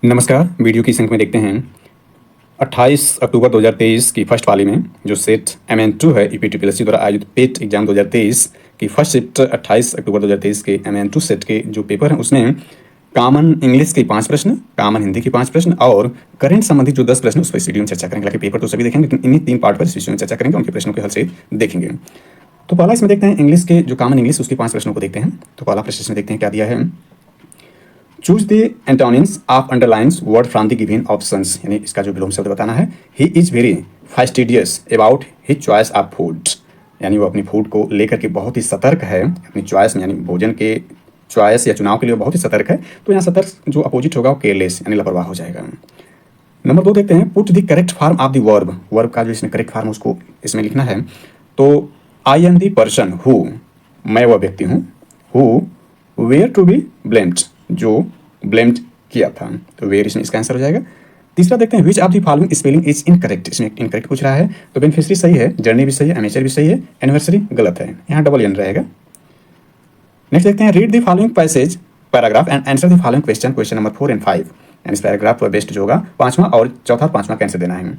नमस्कार। वीडियो की संख्या में देखते हैं 28 अक्टूबर 2023 की फर्स्ट पाली में जो सेट MN2 है ईपीटीपीएससी द्वारा आयोजित पेट एग्जाम 2023 की फर्स्ट शिफ्ट 28 अक्टूबर 2023 के MN2 सेट के जो पेपर हैं उसमें कॉमन इंग्लिश के 5 प्रश्न, कॉमन हिंदी के 5 प्रश्न और करंट संबंधित जो 10 प्रश्न उस पर इस वीडियो में चर्चा करेंगे। हालांकि पेपर तो सभी देखेंगे लेकिन इन्हीं 3 पार्ट पर इस विषय में चर्चा करेंगे, उनके प्रश्नों के हल से देखेंगे। तो पहला इसमें देखते हैं इंग्लिश के जो कॉमन इंग्लिश उसके 5 प्रश्नों को देखते हैं। तो पहला प्रश्न इसमें देखते हैं क्या दिया है। Choose the antonyms of underlines word from the given options, यानी इसका जो विलोम शब्द बताना है। He is very fastidious about his choice of food, यानी वो अपनी फूड को लेकर के बहुत ही सतर्क है, अपनी चॉइस में यानी भोजन के चॉइस या चुनाव के लिए बहुत ही सतर्क है। तो यहाँ सतर्क जो अपोजिट होगा वो केयरलेस यानी लापरवाह हो जाएगा। नंबर 2 देखते हैं put the correct form of the verb, verb का जो इसमें करेक्ट फॉर्म उसको इसमें लिखना है। तो I am the person who, मैं वह व्यक्ति हूँ, who were to be blamed, जो ब्लेम्ड किया था। तो वेयर इसमें इसका आंसर हो जाएगा। तीसरा देखते हैं which of the following spelling is incorrect, इसमें इनकरेक्ट पूछ रहा है। तो बेनिफिशियरी सही है, जर्नी भी सही है, एमेचर भी सही है, एनिवर्सरी गलत है, यहाँ डबल एन रहेगा। नेक्स्ट देखते हैं read the following passage paragraph and answer the following question, question number 4 and 5। यानी इस पैराग्राफ पर बेस्ट जो होगा 5वां और चौथा 5वां का आंसर देना है।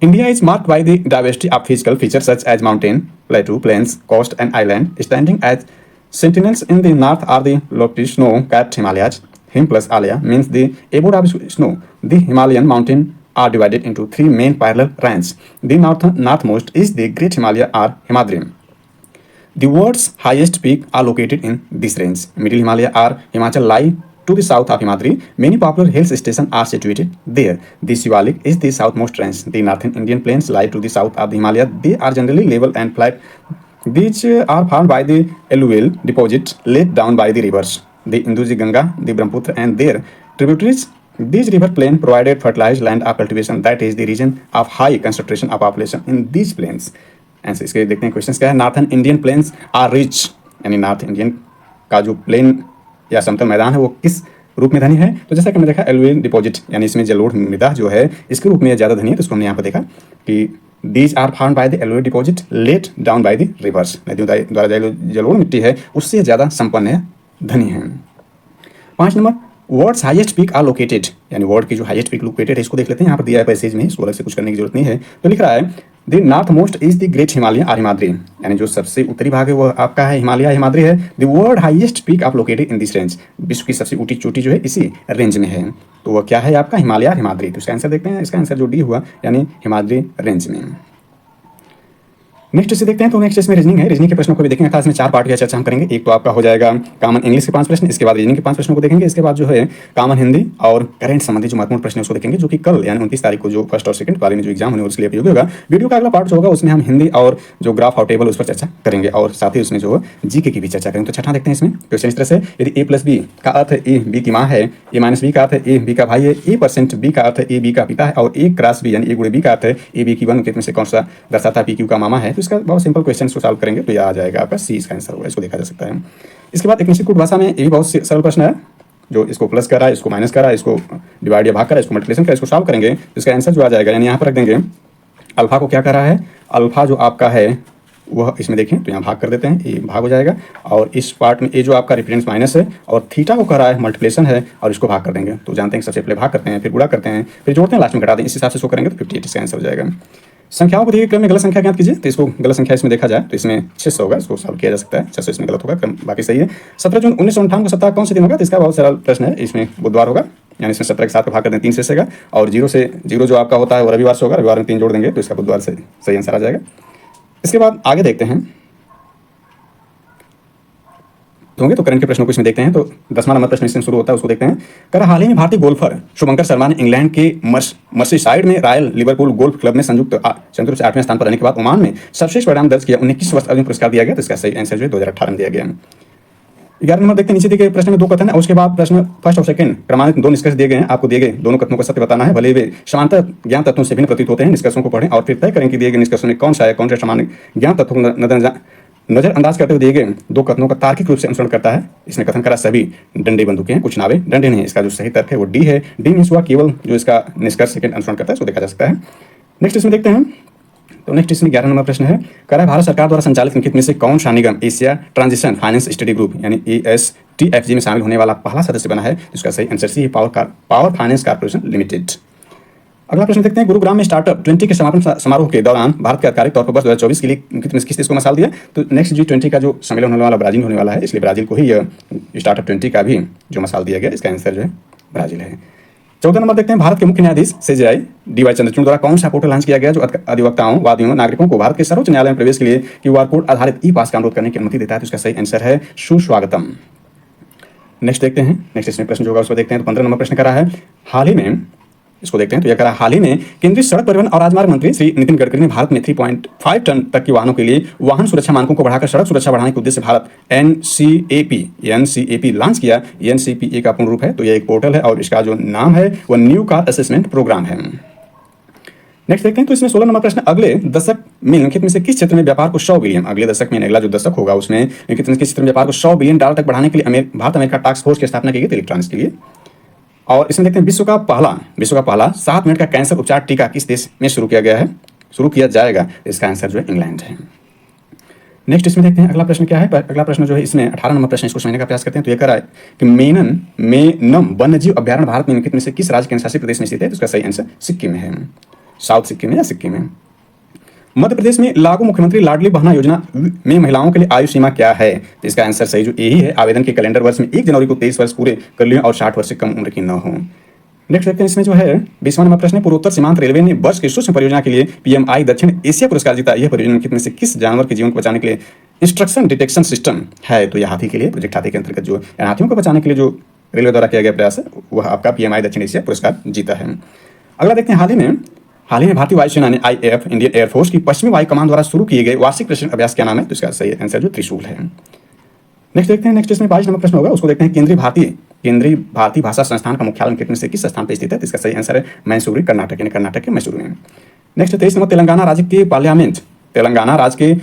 India is marked by the diversity of physical features such as mountain, plateau, plains, coast and island. Standing as sentinels in the north are the lofty snow-capped Himalayas. Him plus Alaya means the abode of snow. The Himalayan mountains are divided into 3 main parallel ranges. The northmost is the Great Himalaya or Himadri. The world's highest peak are located in this range. Middle Himalaya or Himachal lie to the south of Himadri. Many popular hill stations are situated there. The Shivalik is the southmost range. The northern Indian plains lie to the south of the Himalaya. They are generally level and flat. These are formed by the alluvial deposits laid down by the rivers, the Indus, the Ganga, the Brahmaputra and their tributaries. These river plain provided fertilized land of cultivation. That is the region of high concentration of population in these plains. Answer इसके देखते हैं question क्या है। Northern Indian plains are rich, यानी north Indian का जो plane या समतल मैदान है वो किस रूप में धनी है। तो जैसा कि हमने देखा एलुवियल डिपॉजिट, यानी इसमें जलोढ़ मृदा जो है इसके रूप में ज़्यादा धनी है। तो इसको हमने यहाँ पर देखा कि these are found by the alluvial deposit let down by the rivers, नदियों द्वारा जलोढ़ मिट्टी है उससे ज़्यादा संपन्न है, धनी है। 5 number world's highest peak are located, यानी वर्ड की जो हाईएस्ट पीक लोकेटेड है इसको देख लेते हैं। यहाँ पर दिया है पैसेज में, इसको अलग से कुछ करने की जरूरत नहीं है। तो लिख रहा है the north most is the great Himalaya और हिमाद्री, यानी जो सबसे उत्तरी भाग है वो आपका है हिमालय हिमाद्री है। द वर्ल्ड हाईएस्ट पीक आप लोकेटेड इन दिस रेंज, विश्व की सबसे ऊंची चोटी जो है इसी रेंज में है। तो वह क्या है आपका हिमालय और हिमाद्री। तो इसका आंसर देखते हैं, इसका आंसर जो डी हुआ यानी हिमाद्री रेंज में। नेक्स्ट से देखते हैं। तो नेक्स्ट इसमें रीजनिंग है, रीजनिंग के प्रश्नों को भी देखेंगे। खास में 4 पार्ट की चर्चा हम करेंगे। एक तो आपका हो जाएगा कॉमन इंग्लिश के 5 प्रश्न, इसके बाद रीजनिंग के 5 प्रश्नों को देखेंगे, इसके बाद जो है कॉमन हिंदी और करंट संबंधित जो महत्वपूर्ण प्रश्न उसको देखेंगे, जो कि कल यानी 29 तारीख को जो फर्स्ट और सेकंड वाले में जो एग्जाम होने उसके लिए उपयोगी होगा। वीडियो का अगला पार्ट जो होगा उसमें हम हिंदी और जो ग्राफ और टेबल उस पर चर्चा करेंगे और साथ ही उसमें जो जीके की भी चर्चा करेंगे। तो छठा देखते हैं इसमें क्वेश्चन इस तरह से, यदि ए प्लस बी का अर्थ ए बी की माँ है, ए माइनस बी का अर्थ ए बी का भाई है, ए परसेंट बी का अर्थ ए बी का पिता है और ए क्रॉस बी यानी ए गुणे बी का अर्थ है ए बी की वन में से कौन सा दर्शाता है पी क्यू का मामा है। तो इसका बहुत सिंपल क्वेश्चन को सॉल्व करेंगे तो यह आ जाएगा आपका सी, इसका आंसर होगा। इसको देखा जा सकता है। इसके बाद एक निश्चित कूट भाषा में ये भी बहुत सरल प्रश्न है, जो इसको प्लस कर रहा है, इसको माइनस कर रहा है, इसको डिवाइड या भाग कर रहा है, इसको मल्टीप्लिकेशन कर रहा है, इसको सॉल्व करेंगे तो इसका आंसर जो आ जाएगा, यानी यहाँ पर रख देंगे अल्फा को क्या कर रहा है, अल्फा जो आपका है वह इसमें देखें तो यहाँ भाग कर देते हैं, ये भाग हो जाएगा और इस पार्ट में ये जो आपका रिफरेंस माइनस है और थीटा को कर रहा है मल्टीप्लिकेशन है और इसको भाग कर देंगे। तो जानते हैं सबसे पहले भाग करते हैं, फिर गुणा करते हैं, फिर जोड़ते हैं, लास्ट में घटा दें। इस हिसाब से इसको करेंगे तो 58 इसका आंसर हो जाएगा। संख्याओं को देखिए क्रम में गलत संख्या ज्ञात कीजिए। तो इसको गलत संख्या इसमें देखा जाए तो इसमें 600 होगा, इसको सॉल्व किया जा सकता है। 600 इसमें गलत होगा, क्रम बाकी सही है। 17 जून 1958 को सप्ताह कौन से दिन होगा। तो इसका बहुत सरल प्रश्न है, इसमें बुधवार होगा, यानी इसमें 17 के 7 को भाग कर दें 3 से सेगा और 0 से 0 जो आपका होता है वो रविवार से होगा, रविवार में 3 जोड़ देंगे तो इसका बुधवार से सही आंसर आ जाएगा। इसके बाद आगे देखते हैं होंगे तो करंट के प्रश्नों को इसमें देखते हैं। तो 10वां नंबर प्रश्न इसमें शुरू होता है, उसको देखते हैं। कर हाल ही में भारतीय गोल्फर शुभंकर शर्मा ने इंग्लैंड के मर्सीसाइड में रॉयल लिवरपूल गोल्फ क्लब में संयुक्त रूप से 8वें स्थान पर रहने के बाद ओमान में सर्वश्रेष्ठ परिणाम दर्ज किया। 19 वर्ष अर्जुन पुरस्कार दिया गया। तो इसका सही आंसर जो है 2018 में दिया गया। 11 नंबर देखते हैं, नीचे दिए गए प्रश्न में 2 कथन है और उसके बाद प्रश्न फर्स्ट और सेकंड क्रमांकित 2 निष्कर्ष दिए गए हैं। आपको दिए गए दोनों कथनों का सत्य बताना है, भले वे समांतर ज्ञान तत्वों से भिन्न प्रतीत होते हैं। निष्कर्षों को पढ़ें और फिर तय करें कि दिए गए निष्कर्षों में कौन सा है, कौन सा सामान्य ज्ञान तत्वों को नजरअंदाज करते हुए दिए गए 2 कथनों का तार्किक रूप से अनुसरण करता है। इसमें कथन करा सभी डंडे बंदूकें हैं, कुछ नावे डंडे नहीं। इसका जो सही तर्क है वो डी है। डी मीन्स हुआ केवल जो इसका निष्कर्ष सेकंड अनुसरण करता है, इसको देखा जा सकता है। नेक्स्ट इसमें देखते हैं तो नेक्स्ट इसमें 11 नंबर प्रश्न है, कह रहा है भारत सरकार द्वारा संचालित निम्नलिखित में से कौन सा निगम Asia transition finance study group यानी ASTFG में शामिल होने वाला पहला सदस्य बना है? इसका सही आंसर सी है पावर फाइनेंस कॉर्पोरेशन लिमिटेड। अगला प्रश्न देखते हैं, गुरुग्राम में स्टार्टअप 20 के समापन समारोह के दौरान भारत के आधिकारिक तौर पर वर्ष 2024 के लिए किस देश को मसाल दिया? तो नेक्स्ट G20 का जो सम्मेलन होने वाला ब्राजील होने वाला है, इसलिए ब्राजील को ही यह स्टार्टअप 20 का भी जो मसाल दिया गया, इसका आंसर जो है ब्राजील है। 14 नंबर देखते हैं, भारत के मुख्य न्यायाधीश CJI DY चंद्रचूड़ द्वारा कौन सा पोर्टल लॉन्च किया गया जो अधिवक्ताओं, वादियों, नागरिकों को भारत के सर्वोच्च न्यायालय में प्रवेश के लिए QR कोड आधारित ई-पास का अनुरोध करने की अनुमति देता है? तो इसका सही आंसर है सुस्वागतम। नेक्स्ट देखते हैं, नेक्स्ट इसमें प्रश्न जो होगा उसको देखते हैं। तो 15 नंबर प्रश्न करा है, हाल ही में इसको देखते हैं। तो यह करा, हाल ही में केंद्रीय सड़क परिवहन और राजमार्ग मंत्री श्री नितिन गडकरी ने भारत में 3.5 टन तक के वाहनों के लिए वाहन सुरक्षा मानकों को बढ़ाकर सड़क सुरक्षा बढ़ाने के उद्देश्य से भारत NCAP लॉन्च किया। NCPA का पूर्ण रूप है, तो यह एक पोर्टल है और इसका जो नाम है वह न्यू कार असेसमेंट प्रोग्राम है। नेक्स्ट देखते हैं, तो इसमें 16 नंबर प्रश्न, अगले दशक में निम्नलिखित में से किस क्षेत्र में व्यापार को 100 बिलियन, अगले दशक में अगला जो दशक होगा उसमें निम्नलिखित में किस क्षेत्र में व्यापार को 100 बिलियन डॉलर तक बढ़ाने के लिए भारत अमेरिका टास्क फोर्स की स्थापना की गई इलेक्ट्रॉनिक्स के लिए? और इसमें देखते हैं, विश्व का पहला 7 मिनट का कैंसर उपचार टीका किस देश में शुरू किया जाएगा? इसका आंसर जो है इंग्लैंड है। नेक्स्ट इसमें देखते हैं अगला प्रश्न क्या है। अगला प्रश्न जो है इसमें 18 नंबर प्रश्न, इसको समझने का प्रयास करते हैं। तो यह कह रहा है कि मेनम वन्यजीव अभ्यारण्य भारत में निम्नलिखित में से किस राज्य केंद्र शासित प्रदेश में स्थित है? तो इसका सही आंसर सिक्किम है। साउथ सिक्किम है या सिक्किम है। मध्य प्रदेश में लागू मुख्यमंत्री लाडली बहना योजना में महिलाओं के लिए आयु सीमा क्या है? तो इसका आंसर सही जो यही है, आवेदन के कैलेंडर वर्ष में 1 जनवरी को 23 वर्ष पूरे कर लें और 60 वर्ष से कम उम्र की न हो। नेक्स्ट देखते हैं, इसमें जो है 20वां नंबर प्रश्न, पूर्वोत्तर सीमांत रेलवे ने वर्ष की सूक्ष्म परियोजना के लिए PMI दक्षिण एशिया पुरस्कार जीता। यह परियोजना निम्नलिखित में से किस जानवर के जीवन को बचाने के लिए इंस्ट्रक्शन डिटेक्शन सिस्टम है? तो यह हाथी के लिए, प्रोजेक्ट हाथी के अंतर्गत जो हाथियों को बचाने के लिए जो रेलवे द्वारा किया गया प्रयास है वह आपका PMI दक्षिण एशिया पुरस्कार जीता है। अगला देखते हैं, हाल ही में भारतीय वायुसेना ने IAF इंडियन एयरफोर्स की पश्चिमी वायु कमान द्वारा शुरू किए गए वार्षिक प्रशिक्षण अभ्यास क्या नाम है? तो इसका सही आंसर जो त्रिशूल है। नेक्स्ट देखते हैं, नेक्स्ट इसमें 22 नंबर प्रश्न होगा, उसको देखते हैं, केंद्रीय भारतीय भाषा संस्थान का मुख्यालय निम्नलिखित में से किस स्थान पर स्थित है? तो इसका सही आंसर है मैसूरू, कर्नाटक के मैसूरू में। नेक्स्ट 23 नंबर, तेलंगाना राज्य के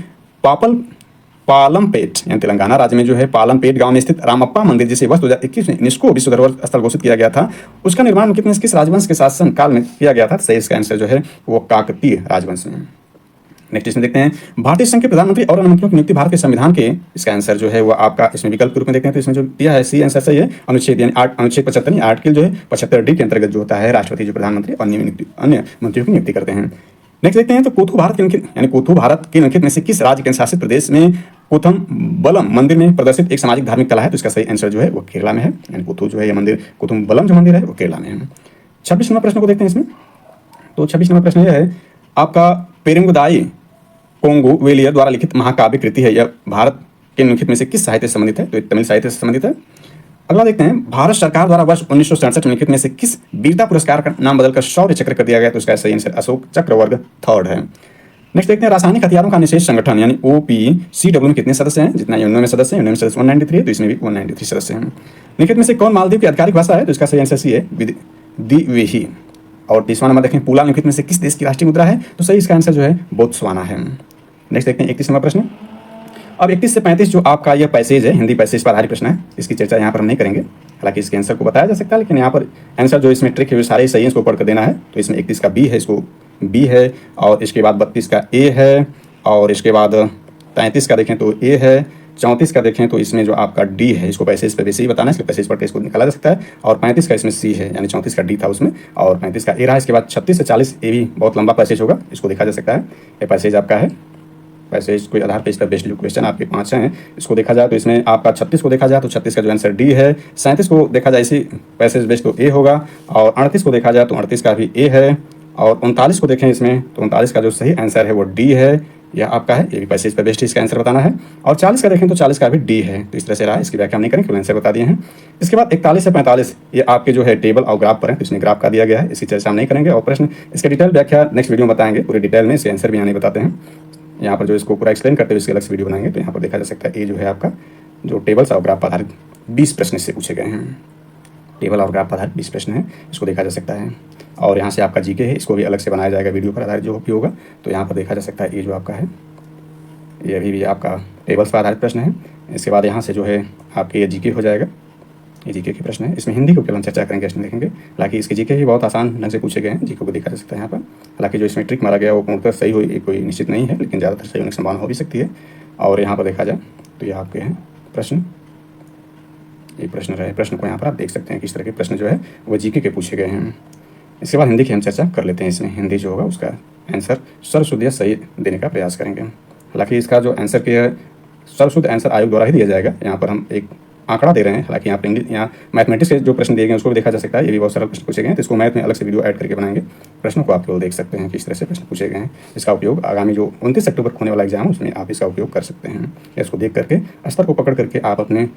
पालमपेट यानी तेलंगाना राज्य में जो है पालमपेट गांव में स्थित रामप्पा मंदिर, जिसे वर्ष 2021 में यूनेस्को विश्व धरोहर स्थल घोषित किया गया था, उसका निर्माण किस राजवंश के शासन काल में किया गया था? सही इसका आंसर जो है वो काकतीय राजवंश में। नेक्स्ट इसमें देखते हैं, भारतीय संघ के प्रधानमंत्री और मंत्रियों की नियुक्ति भारत के संविधान के, इसका आंसर जो है वो आपका इसमें विकल्प के रूप में देखते हैं। तो इसमें जो दिया है सी आंसर सही है, अनुच्छेद 75 आर्टिकल जो है 75D के अंतर्गत जो होता है राष्ट्रपति जो प्रधानमंत्री और अन्य मंत्रियों की नियुक्ति करते हैं। नेक्स्ट देखते हैं, तो कोथू भारत के निम्नलिखित में से किस राज्य केंद्र शासित प्रदेश में कोथुम्बलम मंदिर में प्रदर्शित एक सामाजिक धार्मिक कला है? तो इसका सही आंसर जो है वो केरला में है। यानी कोथू जो है ये मंदिर, कोथुम्बलम जो मंदिर है वो केरला में है। 26 नंबर प्रश्न को देखते हैं इसमें। तो 26 नंबर प्रश्न यह है आपका, पेरुंगदाई कोंगू वेलियर द्वारा लिखित महाकाव्य कृति है, यह भारत के निम्नलिखित में से किस साहित्य से संबंधित है? तो तमिल साहित्य से संबंधित है। अगला देखते हैं, भारत सरकार द्वारा वर्ष 1967 निम्नलिखित में से किस वीरता पुरस्कार का नाम बदलकर शौर्य चक्र कर दिया गया? तो इसका सही आंसर अशोक चक्र वर्ग 3rd है। नेक्स्ट देखते हैं, रासायनिक हथियारों का निषेध संगठन यानी OPCW में कितने सदस्य हैं? जितना यूएन में सदस्य हैं, यूएन में सदस्य 193 है, तो इसमें भी 193 सदस्य हैं। निम्नलिखित में से कौन मालदीव की आधिकारिक भाषा है? तो इसका सही आंसर सी है दिवेही। और 30वां नंबर देखें, पुला निम्नलिखित में से किस देश की राष्ट्रीय मुद्रा है? तो सही इसका आंसर जो है बोत्सवाना है। नेक्स्ट देखते हैं 31वां प्रश्न। अब 31 से 35 जो आपका यह पैसेज है, हिंदी पैसेज पर आधारित प्रश्न है, इसकी चर्चा यहाँ पर हम नहीं करेंगे, हालांकि इसके आंसर को बताया जा सकता है, लेकिन यहाँ पर आंसर जो इसमें ट्रिक है वो सारे सही है, इसको पढ़कर देना है। तो इसमें 31 का B है, इसको B है, और इसके बाद 32 का A है, और इसके बाद 33 का देखें तो A है, 34 का देखें तो इसमें जो आपका D है, इसको पैसेज पर वैसे ही बताना है, इसलिए पैसेज पढ़ के इसको निकाला जा सकता है। और 35 का इसमें C है, यानी 34 का D था उसमें, और 35 का A रहा। इसके बाद 36 से 40 A भी बहुत लंबा पैसेज होगा, इसको देखा जा सकता है। ये पैसेज आपका है, पैसेज कोई आधार पे इसका बेस्ट जो क्वेश्चन आपके 5 हैं, इसको देखा जाए तो इसमें आपका 36 को देखा जाए तो 36 का जो आंसर D है, 37 को देखा जाए इसी पैसेज बेस्ट तो A होगा, और 38 को देखा जाए तो 38 का भी A है, और 39 को देखें इसमें तो 39 का जो सही आंसर है वो D है, यह आपका है, ये भी पैसेज पर बेस्ट इसका आंसर बताना है। और 40 का देखें तो 40 का भी D है। तो इस तरह से रहा, इसकी व्याख्या हम नहीं करेंगे, आंसर बता दिए हैं। इसके बाद 41 से 45 ये आपके जो है टेबल और ग्राफ पर है, तो इसमें ग्राफ का दिया गया है, इसकी चर्चा हम नहीं करेंगे। और प्रश्न इसके डिटेल व्याख्या नेक्स्ट वीडियो में बताएंगे, पूरे डिटेल में इसके आंसर भी यहाँ नहीं बताते हैं, यहाँ पर जो इसको पूरा एक्सप्लेन करते हुए इसके अलग से वीडियो बनाएंगे। तो यहाँ पर देखा जा सकता है ये जो है आपका जो टेबल्स और ग्राफ पर आधारित 20 प्रश्न इससे पूछे गए हैं, टेबल और ग्राफ पर आधारित 20 प्रश्न है, इसको देखा जा सकता है। और यहाँ से आपका जीके है, इसको भी अलग से बनाया जाएगा वीडियो पर आधारित जो भी होगा। तो यहाँ पर देखा जा सकता है ये जो आपका है ये भी आपका टेबल्स पर आधारित प्रश्न है। इसके बाद यहाँ से जो है आपके ये जीके हो जाएगा, ये जीके के प्रश्न है। इसमें हिंदी को केवल हम चर्चा करेंगे, क्वेश्चन देखेंगे। हालांकि इसके जीके भी बहुत आसान ढंग से पूछे गए हैं, जीके को देखा जा सकता है यहाँ पर। हालांकि जो इसमें ट्रिक मारा गया वो पूर्णतः सही हो कोई निश्चित नहीं है, लेकिन ज़्यादातर सही होने की संभावना हो भी सकती है। और यहाँ पर देखा जाए तो ये आपके हैं प्रश्न, ये प्रश्न रहे। प्रश्न को यहाँ पर आप देख सकते हैं किस तरह के प्रश्न जो है वो जीके के पूछे गए हैं। इसके बाद हिंदी की हम चर्चा कर लेते हैं। इसमें हिंदी जो होगा उसका आंसर सर्वशुद्ध या सही देने का प्रयास करेंगे। हालांकि इसका जो आंसर किया है सर्वशुद्ध आंसर आयोग द्वारा ही दिया जाएगा। यहाँ पर हम एक आंकड़ा दे रहे हैं। हालांकि यहाँ पर इंग्लिश, यहाँ मैथमेटिक्स के जो प्रश्न दिए गए उसको भी देखा जा सकता है। ये भी बहुत सरल प्रश्न पूछे गए हैं, तो इसको मैथ में अलग से वीडियो ऐड करके बनाएंगे। प्रश्नों को आप केवल देख सकते हैं किस तरह से प्रश्न पूछे गए हैं। इसका उपयोग आगामी जो 29 अक्टूबर को होने वाला एग्जाम उसमें आप इसका उपयोग कर सकते हैं। इसको देख करके स्तर को पकड़ करके आप अपने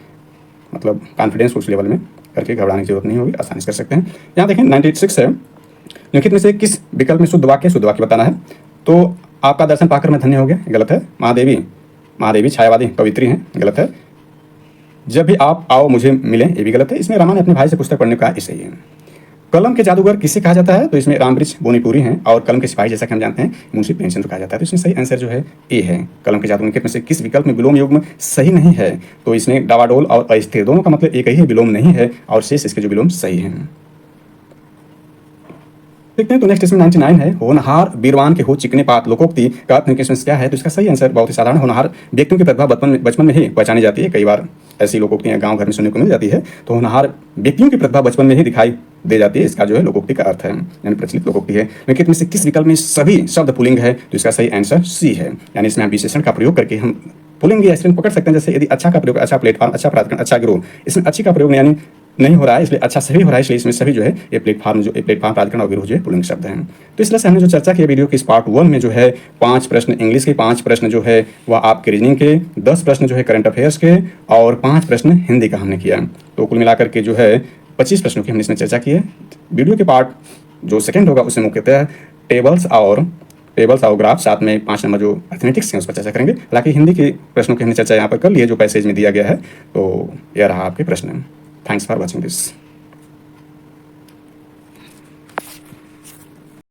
मतलब कॉन्फिडेंस उस लेवल में करके घबराने की जरूरत नहीं होगी, आसानी से कर सकते हैं। यहाँ देखें 96 है, निम्नलिखित में से किस विकल्प में शुद्ध वाक्य बताना है। तो आपका दर्शन पाकर मैं धन्य हो गया, गलत है। महादेवी छायावादी कवित्री हैं, गलत है। जब भी आप आओ मुझे मिले, ये भी गलत है। इसमें रमा ने अपने भाई से पुस्तक पढ़ने का इसे ही है। कलम के जादूगर किसे कहा जाता है, तो इसमें रामवृक्ष बोनीपुरी हैं। और कलम के सिपाही जैसा कि हम जानते हैं मुंशी प्रेमचंद कहा जाता है। तो इसमें सही आंसर जो है ए है। कलम के जादूगर में से किस विकल्प में विलोम युग्म सही नहीं है, तो इसमें डावाडोल और अस्थिर दोनों का मतलब एक ही है, विलोम नहीं है। और शेष इसके जो विलोम सही हैं। देखते हैं तो नेक्स्ट इसमें 99 है। होनहार बीरवान के हो चिकने पात लोकोक्ति का अर्थ क्या है, तो इसका सही आंसर बहुत ही साधारण। होनहार व्यक्तियों की प्रतिभा बचपन में ही पहचानी जाती है। कई बार ऐसी लोकोक्तियां गांव घर में सुनने को मिल जाती है। तो होनहार व्यक्तियों की प्रतिभा बचपन में ही दिखाई दे जाती है, इसका जो है लोकोक्ति का अर्थ है, यानी प्रचलित लोकोक्ति है। लेकिन में से किस विकल्प में सभी शब्द पुल्लिंग है, तो इसका सही आंसर सी है। यानी इसमें हम विशेषण का प्रयोग करके हम पुल्लिंग या स्त्रीलिंग पकड़ सकते हैं। जैसे यदि अच्छा का प्रयोग, अच्छा प्लेटफॉर्म, अच्छा प्राधिकरण, अच्छा गिरोह, इसमें अच्छी का प्रयोग यानी नहीं हो रहा है, इसलिए अच्छा सभी हो रहा है, इसलिए इसमें सभी जो है ये प्लेटफॉर्म, प्राधिकरण और गिरोह जो है पुल्लिंग शब्द हैं। तो इसलिए से हमने जो चर्चा की वीडियो की इस पार्ट 1 में जो है 5 प्रश्न इंग्लिश के, 5 प्रश्न जो है वह आपके रीजनिंग के, 10 प्रश्न जो है करंट अफेयर्स के और 5 प्रश्न हिंदी का हमने किया। तो कुल मिलाकर के जो है 25 प्रश्नों की हमने इसमें चर्चा की है। वीडियो के पार्ट जो सेकंड होगा उसमें मुख्यतः टेबल्स और ग्राफ, साथ में 5 नंबर जो अर्थमेटिक्स हैं उस पर चर्चा करेंगे। हालांकि हिंदी के प्रश्नों की हमने चर्चा यहाँ पर कर ली है जो पैसेज में दिया गया है। तो यह रहा आपके प्रश्न। Thanks for watching this.